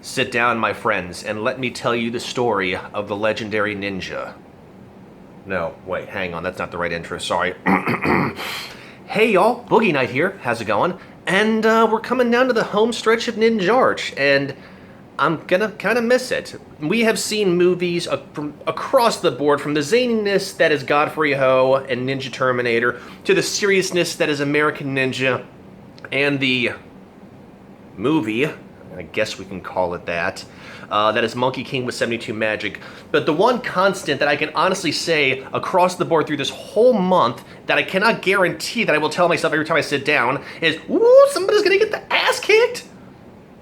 Sit down, my friends, and let me tell you the story of the legendary ninja. No, wait, hang on, that's not the right intro, sorry. Hey y'all, Boogie Night here, how's it going? And we're coming down to the home stretch of Ninj-arch, and I'm gonna kind of miss it. We have seen movies from across the board, from the zaniness that is Godfrey Ho and Ninja Terminator, to the seriousness that is American Ninja, and the movie, I guess we can call it that, that is Monkey King with 72 Magic. But the one constant that I can honestly say across the board through this whole month that I cannot guarantee that I will tell myself every time I sit down is, ooh, somebody's gonna get the ass kicked?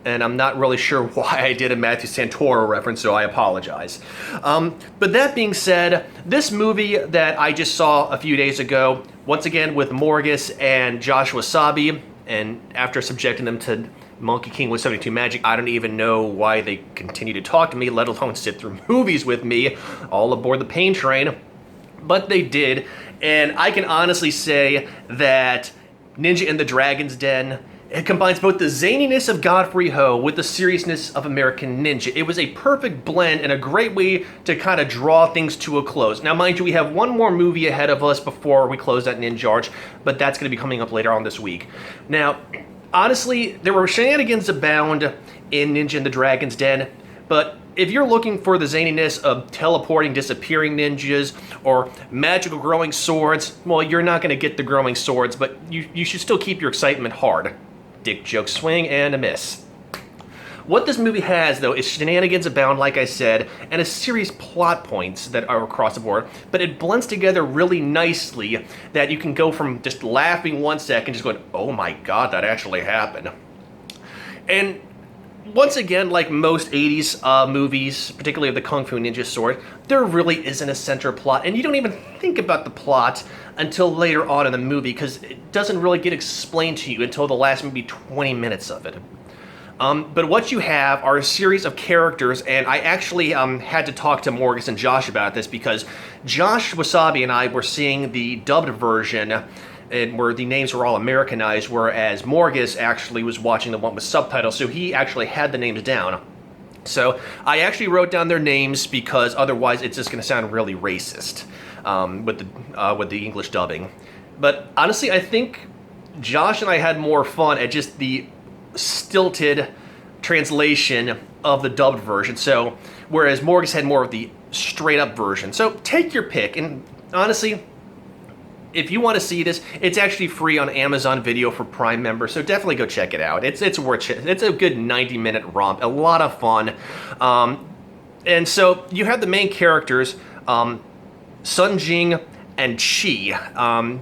And I'm not really sure why I did a Matthew Santoro reference, so I apologize. But that being said, this movie that I just saw a few days ago, once again with Morgus and Josh Wasabi, and after subjecting them to Monkey King with 72 Magic, I don't even know why they continue to talk to me, let alone sit through movies with me, all aboard the pain train. But they did, and I can honestly say that Ninja in the Dragon's Den, it combines both the zaniness of Godfrey Ho with the seriousness of American Ninja. It was a perfect blend and a great way to kind of draw things to a close. Now, mind you, we have one more movie ahead of us before we close out Ninj-arch, but that's going to be coming up later on this week. Now, honestly, there were shenanigans abound in Ninja in the Dragon's Den, but if you're looking for the zaniness of teleporting, disappearing ninjas, or magical growing swords, well, you're not going to get the growing swords, but you should still keep your excitement hard. Dick joke swing and a miss. What this movie has, though, is shenanigans abound, like I said, and a series plot points that are across the board, but it blends together really nicely that you can go from just laughing 1 second, just going, oh my god, that actually happened. And once again, like most 80s movies, particularly of the Kung Fu Ninja sword, there really isn't a center plot, and you don't even think about the plot until later on in the movie, because it doesn't really get explained to you until the last maybe 20 minutes of it. But what you have are a series of characters, and I actually had to talk to Morgus and Josh about this, because Josh Wasabi and I were seeing the dubbed version, and where the names were all Americanized, whereas Morgus actually was watching the one with subtitles, so he actually had the names down. So I actually wrote down their names because otherwise it's just going to sound really racist with the English dubbing. But honestly, I think Josh and I had more fun at just the stilted translation of the dubbed version. So whereas Morgus had more of the straight up version. So take your pick, and honestly, if you want to see this, it's actually free on Amazon Video for Prime members, so definitely go check it out. It's worth it. It's a good 90-minute romp, a lot of fun. And so you have the main characters, Sun Jing and Chi.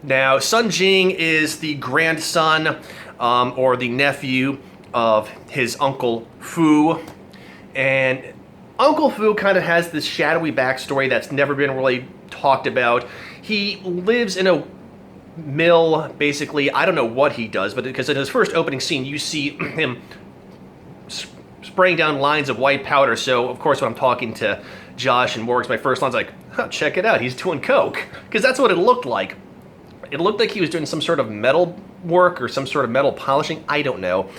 Now, Sun Jing is the grandson or the nephew of his Uncle Fu, and Uncle Fu kind of has this shadowy backstory that's never been really talked about. He lives in a mill, basically. I don't know what he does, but because in his first opening scene, you see him spraying down lines of white powder. So, of course, when I'm talking to Josh and Morgus, my first line's like, huh, check it out, he's doing coke. Because that's what it looked like. It looked like he was doing some sort of metal work or some sort of metal polishing. I don't know.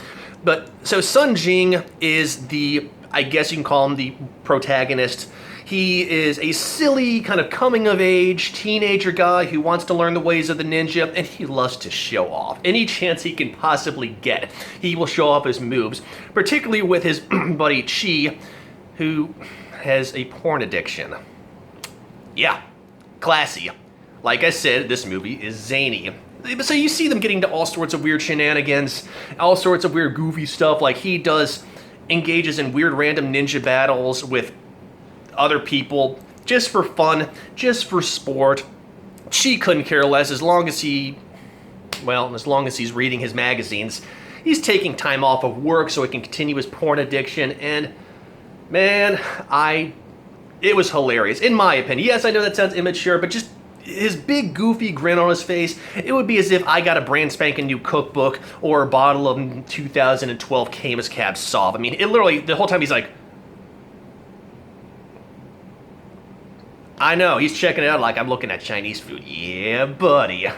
But, so Sun Jing is the, I guess you can call him the protagonist. He is a silly, kind of coming-of-age teenager guy who wants to learn the ways of the ninja, and he loves to show off. Any chance he can possibly get, he will show off his moves, particularly with his buddy Chi, who has a porn addiction. Yeah, classy. Like I said, this movie is zany. So you see them getting to all sorts of weird shenanigans, all sorts of weird goofy stuff, like he engages in weird random ninja battles with other people, just for fun, just for sport. She couldn't care less as long as he's reading his magazines. He's taking time off of work so he can continue his porn addiction, and man, it was hilarious, in my opinion. Yes, I know that sounds immature, but just his big goofy grin on his face, it would be as if I got a brand spanking new cookbook or a bottle of 2012 Camus Cab Sauv. I mean, it literally, the whole time he's like, I know, he's checking it out like I'm looking at Chinese food. Yeah, buddy.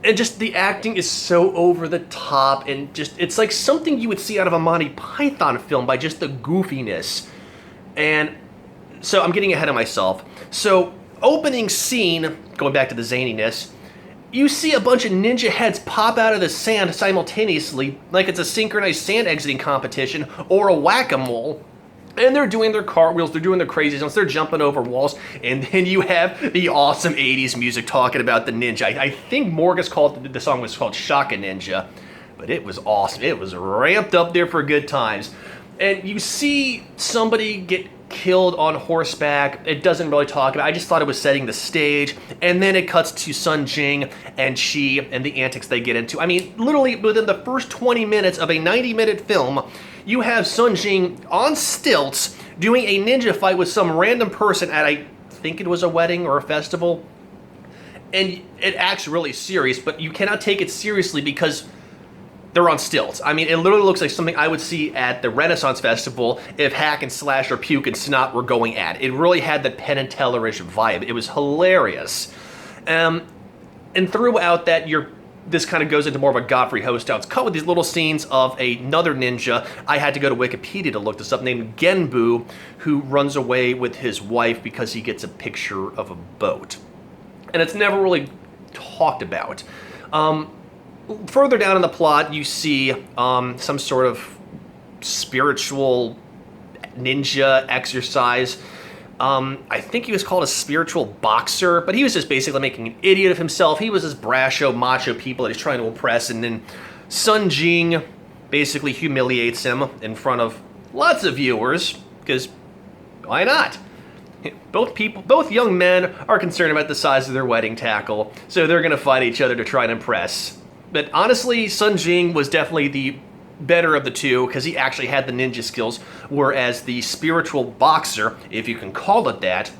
And just the acting is so over the top, and just it's like something you would see out of a Monty Python film by just the goofiness. And so I'm getting ahead of myself. So opening scene, going back to the zaniness, you see a bunch of ninja heads pop out of the sand simultaneously, like it's a synchronized sand exiting competition or a whack-a-mole. And they're doing their cartwheels, they're doing their crazy stunts, they're jumping over walls, and then you have the awesome 80s music talking about the ninja. I think Morgus called the song was called Shaka Ninja, but it was awesome. It was ramped up there for good times. And you see somebody get killed on horseback. It doesn't really talk about it. I just thought it was setting the stage. And then it cuts to Sun Jing and Shi and the antics they get into. I mean, literally within the first 20 minutes of a 90-minute film, you have Sun Jing on stilts doing a ninja fight with some random person at, I think it was a wedding or a festival. And it acts really serious, but you cannot take it seriously because they're on stilts. I mean, it literally looks like something I would see at the Renaissance Festival if Hack and Slash or Puke and Snot were going at it. It really had the Penn and Teller-ish vibe. It was hilarious. And throughout that, this kind of goes into more of a Godfrey Host out. It's cut with these little scenes of another ninja. I had to go to Wikipedia to look this up, named Genbu, who runs away with his wife because he gets a picture of a boat. And it's never really talked about. Further down in the plot, you see some sort of spiritual ninja exercise. I think he was called a spiritual boxer, but he was just basically making an idiot of himself. He was this brasho, macho people that he's trying to impress, and then Sun Jing basically humiliates him in front of lots of viewers, because why not? Both young men are concerned about the size of their wedding tackle, so they're going to fight each other to try and impress. But honestly, Sun Jing was definitely the better of the two because he actually had the ninja skills, whereas the spiritual boxer, if you can call it that,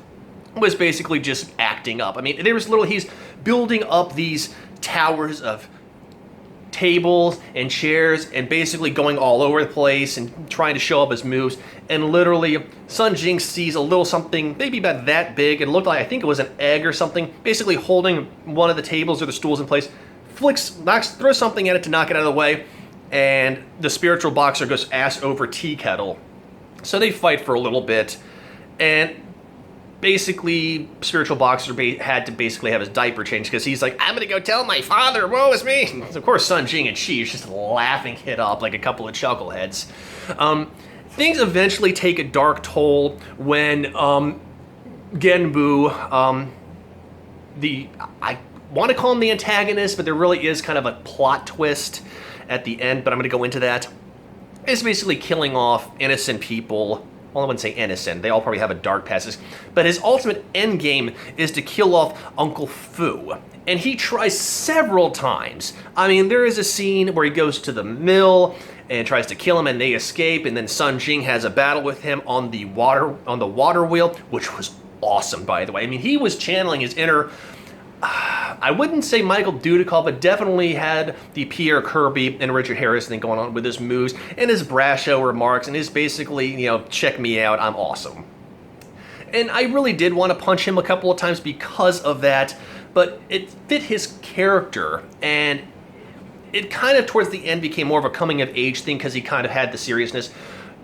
was basically just acting up. I mean, he's building up these towers of tables and chairs and basically going all over the place and trying to show up his moves. And literally, Sun Jing sees a little something, maybe about that big. It looked like, I think it was an egg or something, basically holding one of the tables or the stools in place. Throws something at it to knock it out of the way, and the spiritual boxer goes ass over tea kettle. So they fight for a little bit, and basically, spiritual boxer had to basically have his diaper changed because he's like, I'm gonna go tell my father, woe is me. And of course, Sun Jing and Shi is just laughing it up like a couple of chuckleheads. Things eventually take a dark toll when Genbu, I want to call him the antagonist, but there really is kind of a plot twist at the end, but I'm going to go into that. It's basically killing off innocent people. Well, I wouldn't say innocent. They all probably have a dark past. But his ultimate end game is to kill off Uncle Fu. And he tries several times. I mean, there is a scene where he goes to the mill and tries to kill him, and they escape, and then Sun Jing has a battle with him on the water wheel, which was awesome, by the way. I mean, he was channeling his inner, I wouldn't say Michael Dudikoff, but definitely had the Pierre Kirby and Richard Harris thing going on with his moves and his brasho remarks and his basically, check me out, I'm awesome. And I really did want to punch him a couple of times because of that, but it fit his character, and it kind of towards the end became more of a coming of age thing because he kind of had the seriousness.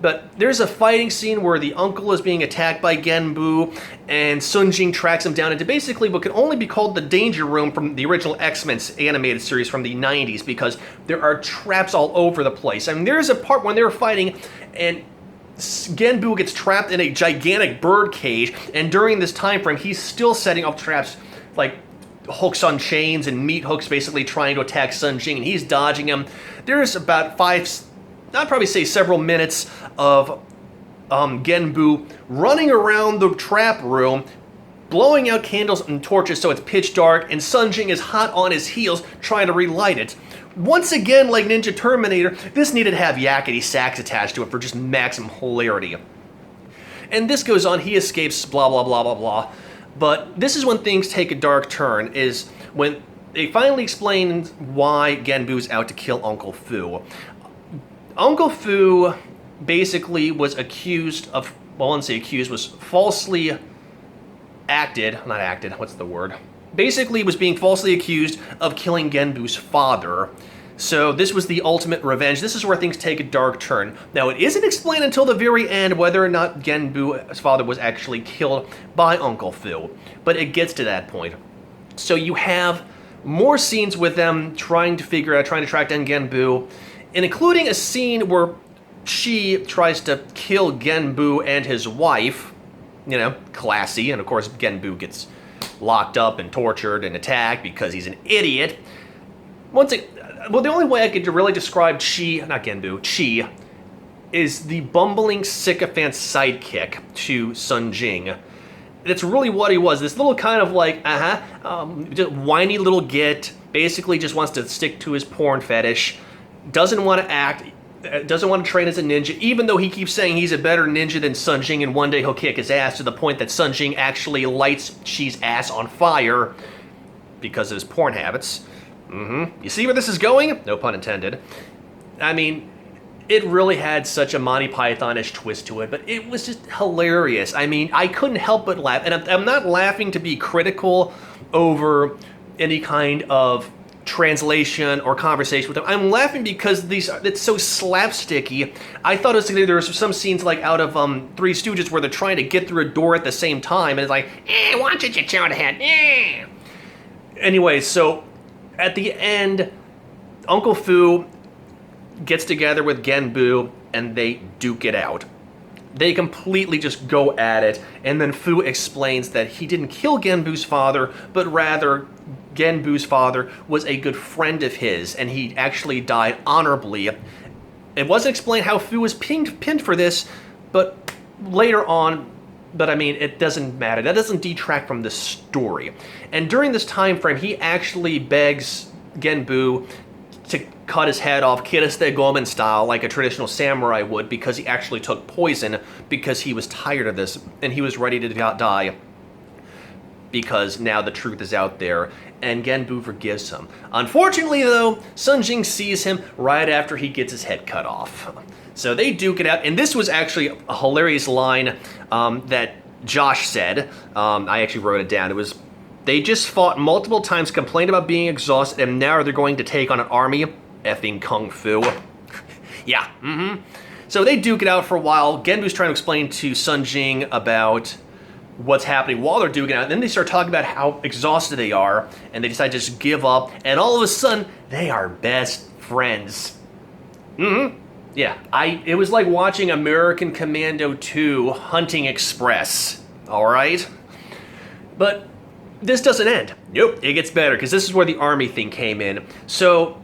But there's a fighting scene where the uncle is being attacked by Genbu, and Sun Jing tracks him down into basically what could only be called the Danger Room from the original X-Men animated series from the 90s, because there are traps all over the place. I mean, there's a part when they were fighting, and Genbu gets trapped in a gigantic bird cage, and during this time frame, he's still setting off traps like hooks on chains and meat hooks, basically trying to attack Sun Jing, and he's dodging him. There's about I'd probably say several minutes of Genbu running around the trap room, blowing out candles and torches so it's pitch dark, and Sun Jing is hot on his heels trying to relight it. Once again, like Ninja Terminator, this needed to have yakety sax attached to it for just maximum hilarity. And this goes on, he escapes, blah, blah, blah, blah, blah. But this is when things take a dark turn, is when they finally explain why Genbu's out to kill Uncle Fu. Uncle Fu basically was accused of, well, I wouldn't say accused, was falsely what's the word? basically was being falsely accused of killing Genbu's father. So this was the ultimate revenge. This is where things take a dark turn. Now, it isn't explained until the very end whether or not Genbu's father was actually killed by Uncle Fu, but it gets to that point. So you have more scenes with them trying to track down Genbu, and including a scene where she tries to kill Genbu and his wife. You know, classy, and of course Genbu gets locked up and tortured and attacked because he's an idiot. The only way I could really describe Chi, is the bumbling sycophant sidekick to Sun Jing. That's really what he was. This little kind of like, just whiny little git, basically just wants to stick to his porn fetish, doesn't want to act, doesn't want to train as a ninja, even though he keeps saying he's a better ninja than Sun Jing, and one day he'll kick his ass, to the point that Sun Jing actually lights Chi's ass on fire because of his porn habits. You see where this is going? No pun intended. I mean, it really had such a Monty Python-ish twist to it, but it was just hilarious. I mean, I couldn't help but laugh, and I'm not laughing to be critical over any kind of translation or conversation with them. I'm laughing because it's so slapsticky. I thought there was some scenes like out of Three Stooges where they're trying to get through a door at the same time, and it's like, why don't you chill ahead? Anyway, so at the end, Uncle Fu gets together with Genbu and they duke it out. They completely just go at it, and then Fu explains that he didn't kill Genbu's father, but rather Genbu's father was a good friend of his, and he actually died honorably. It wasn't explained how Fu was pinned for this, but later on, but I mean, it doesn't matter. That doesn't detract from the story. And during this time frame, he actually begs Genbu to cut his head off, Kiriste Gomen style, like a traditional samurai would, because he actually took poison because he was tired of this, and he was ready to die because now the truth is out there, and Genbu forgives him. Unfortunately, though, Sun Jing sees him right after he gets his head cut off. So they duke it out, and this was actually a hilarious line that Josh said. I actually wrote it down. It was, they just fought multiple times, complained about being exhausted, and now they're going to take on an army. Effing Kung Fu. Yeah, So they duke it out for a while. Genbu's trying to explain to Sun Jing about what's happening while they're duking it out. And then they start talking about how exhausted they are, and they decide to just give up, and all of a sudden, they are best friends. Yeah, it was like watching American Commando 2 Hunting Express, alright? But this doesn't end. Nope, it gets better, because this is where the army thing came in. So,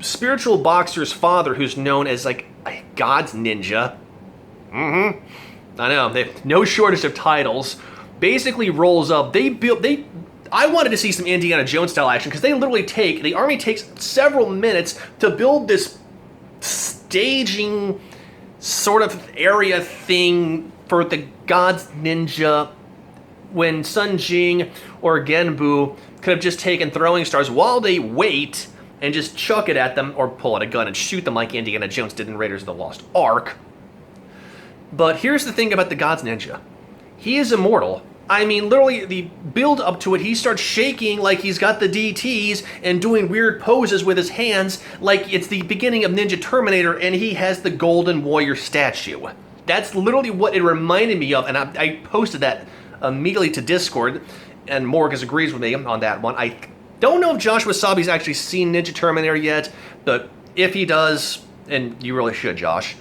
Spiritual Boxer's father, who's known as like a God's ninja, I know, they have no shortage of titles, basically rolls up. I wanted to see some Indiana Jones style action, because the army takes several minutes to build this staging sort of area thing for the God's ninja, when Sun Jing or Genbu could have just taken throwing stars while they wait and just chuck it at them, or pull out a gun and shoot them like Indiana Jones did in Raiders of the Lost Ark. But here's the thing about the God's Ninja. He is immortal. I mean, literally, the build up to it, he starts shaking like he's got the DTs and doing weird poses with his hands like it's the beginning of Ninja Terminator, and he has the Golden Warrior statue. That's literally what it reminded me of, and I posted that immediately to Discord, and Morgus agrees with me on that one. I don't know if Josh Wasabi's actually seen Ninja Terminator yet, but if he does, and you really should, Josh,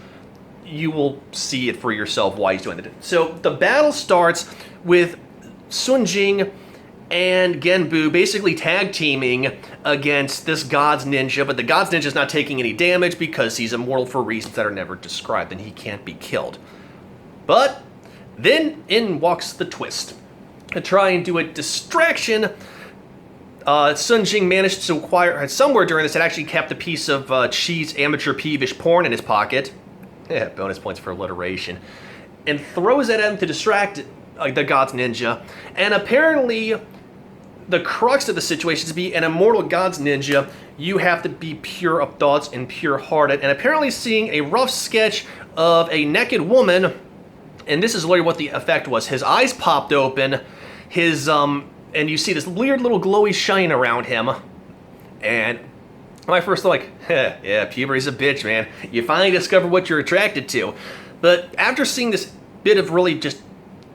you will see it for yourself why he's doing it. So the battle starts with Sun Jing and Genbu basically tag teaming against this God's Ninja, but the God's Ninja is not taking any damage because he's immortal for reasons that are never described, and he can't be killed. But then in walks the twist. To try and do a distraction, Sun Jing managed to acquire, somewhere during this, had actually kept a piece of Chi's amateur peevish porn in his pocket. Yeah, bonus points for alliteration. And throws it at him to distract the God's Ninja. And apparently, the crux of the situation is to be an immortal God's Ninja, you have to be pure of thoughts and pure-hearted. And apparently seeing a rough sketch of a naked woman, and this is literally what the effect was. His eyes popped open, his and you see this weird little glowy shine around him. And my first thought, like, yeah, puberty's a bitch, man. You finally discover what you're attracted to. But after seeing this bit of really just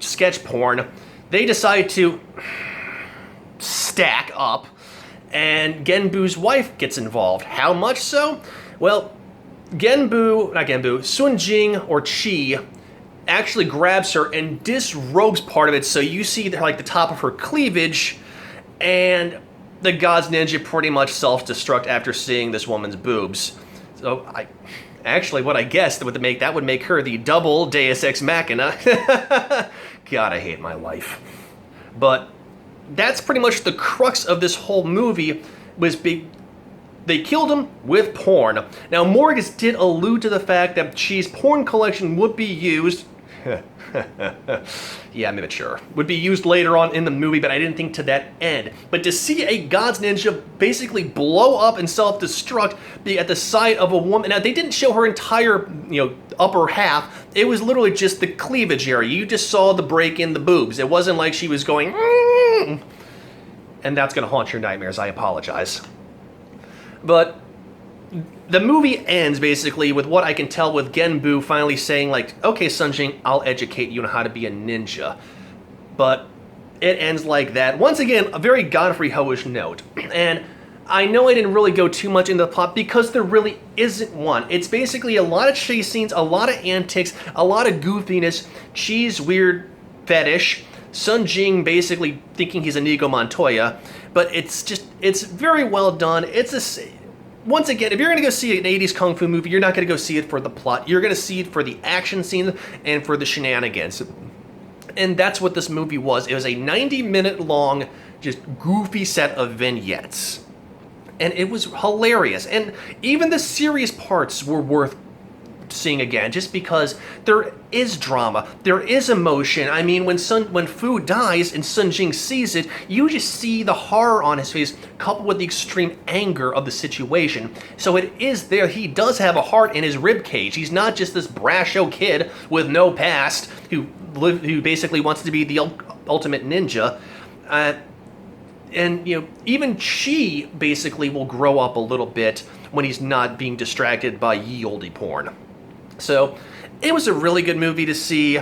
sketch porn, they decide to stack up, and Genbu's wife gets involved. How much so? Well, Sunjing or Chi actually grabs her and disrobes part of it, so you see like the top of her cleavage, and the God's Ninja pretty much self-destruct after seeing this woman's boobs. So what I guessed would make her the double Deus Ex Machina. God, I hate my life. But that's pretty much the crux of this whole movie. They killed him with porn. Now, Morgus did allude to the fact that Chi's porn collection would be used. Yeah, I'm immature. Would be used later on in the movie, but I didn't think to that end. But to see a God's Ninja basically blow up and self-destruct at the side of a woman. Now, they didn't show her entire, upper half. It was literally just the cleavage area. You just saw the break in the boobs. It wasn't like she was going, and that's going to haunt your nightmares. I apologize. But the movie ends basically with what I can tell with Genbu finally saying, like, okay, Sunjing, I'll educate you on how to be a ninja. But it ends like that. Once again, a very Godfrey Ho-ish note. And I know I didn't really go too much into the plot because there really isn't one. It's basically a lot of chase scenes, a lot of antics, a lot of goofiness, Chi's weird fetish, Sunjing basically thinking he's Inigo Montoya. But it's very well done. Once again, if you're going to go see an 80s Kung Fu movie, you're not going to go see it for the plot. You're going to see it for the action scenes and for the shenanigans. And that's what this movie was. It was a 90-minute long, just goofy set of vignettes. And it was hilarious. And even the serious parts were worth seeing again, just because there is drama, there is emotion. I mean, when Fu dies and Sun Jing sees it, you just see the horror on his face coupled with the extreme anger of the situation. So it is there. He does have a heart in his rib cage. He's not just this brasho kid with no past who basically wants to be the ultimate ninja. And even Chi basically will grow up a little bit when he's not being distracted by ye olde porn. So it was a really good movie to see.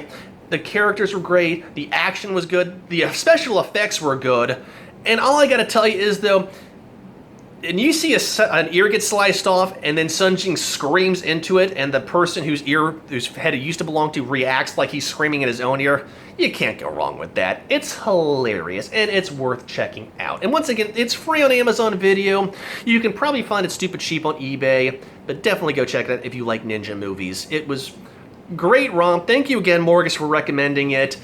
The characters were great, the action was good, the special effects were good, and all I gotta tell you is, though, and you see an ear get sliced off, and then Sun Jing screams into it, and the person whose head it used to belong to reacts like he's screaming in his own ear, you can't go wrong with that. It's hilarious, and it's worth checking out. And once again, it's free on Amazon Video. You can probably find it stupid cheap on eBay, but definitely go check it out if you like ninja movies. It was great romp. Thank you again, Morgus, for recommending it.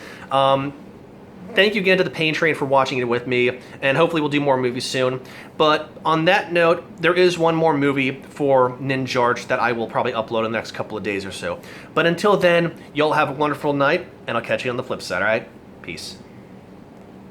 Thank you again to the Pain Train for watching it with me, and hopefully we'll do more movies soon. But on that note, there is one more movie for Ninj-arch that I will probably upload in the next couple of days or so. But until then, y'all have a wonderful night, and I'll catch you on the flip side, alright? Peace.